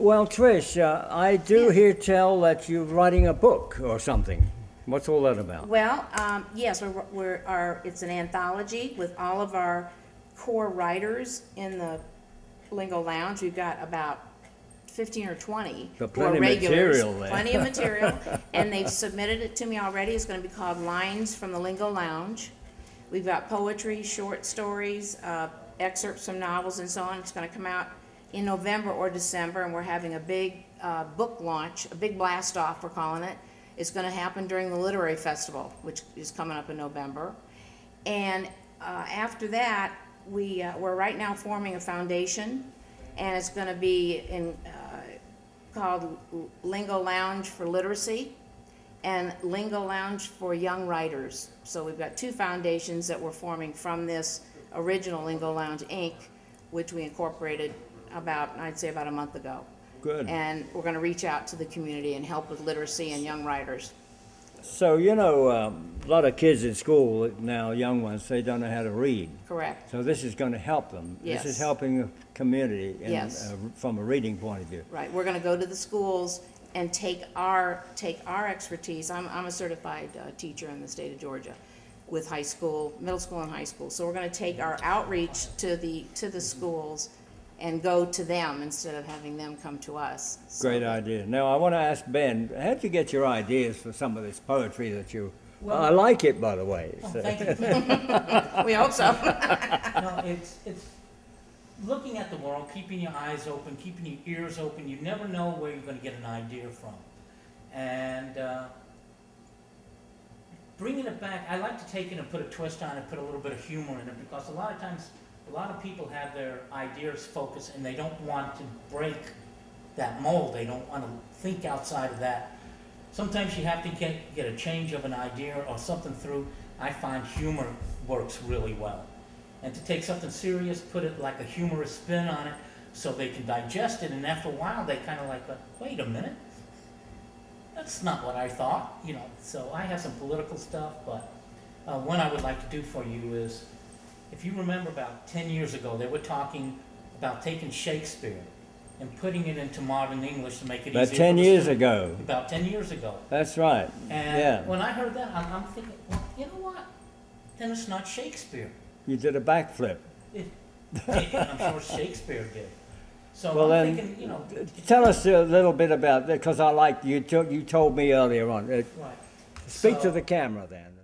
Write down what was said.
Well, Trish, I do hear tell that you're writing a book or something. What's all that about? Well, yes, it's an anthology with all of our core writers in the Lingo Lounge. We've got about 15 or 20 Got who are plenty of regulars. material there. Plenty of material, and they've submitted it to me already. It's going to be called Lines from the Lingo Lounge. We've got poetry, short stories, excerpts from novels, and so on. It's going to come out in November or December, and we're having a big book launch, a big blast off, we're calling it. It's going to happen during the Literary Festival, which is coming up in November. And after that, we're right now forming a foundation, and it's going to be called Lingo Lounge for Literacy and Lingo Lounge for Young Writers. So we've got two foundations that we're forming from this original Lingo Lounge, Inc., which we incorporated I'd say about a month ago. Good. And we're going to reach out to the community and help with literacy and young writers. So, you know, a lot of kids in school now, young ones, they don't know how to read. Correct. So this is going to help them. Yes. This is helping the community Yes. From a reading point of view. Right. We're going to go to the schools and take our expertise. I'm a certified teacher in the state of Georgia with high school, middle school and high school. So we're going to take our outreach to the schools and go to them instead of having them come to us. Great idea. Now, I want to ask Ben, how'd you get your ideas for some of this poetry that you... Well, I like it, by the way. Oh, thank you. We hope so. No, it's looking at the world, keeping your eyes open, keeping your ears open. You never know where you're going to get an idea from. And bringing it back, I like to take it and put a twist on it, put a little bit of humor in it, because a lot of times, a lot of people have their ideas focused and they don't want to break that mold. They don't want to think outside of that. Sometimes you have to get a change of an idea or something through. I find humor works really well. And to take something serious, put it like a humorous spin on it so they can digest it, and after a while they kind of like, wait a minute, that's not what I thought, you know. So I have some political stuff, but one I would like to do for you is, if you remember about 10 years ago, they were talking about taking Shakespeare and putting it into modern English to make it easier. About 10 years ago. About 10 years ago. That's right. And yeah. when I heard that, I'm thinking, well, you know what? Then it's not Shakespeare. You did a backflip. I'm sure Shakespeare did. So well, I'm then, thinking, you know. Tell us a little bit about that, because I like you told me earlier on. Right. Speak So, to the camera then.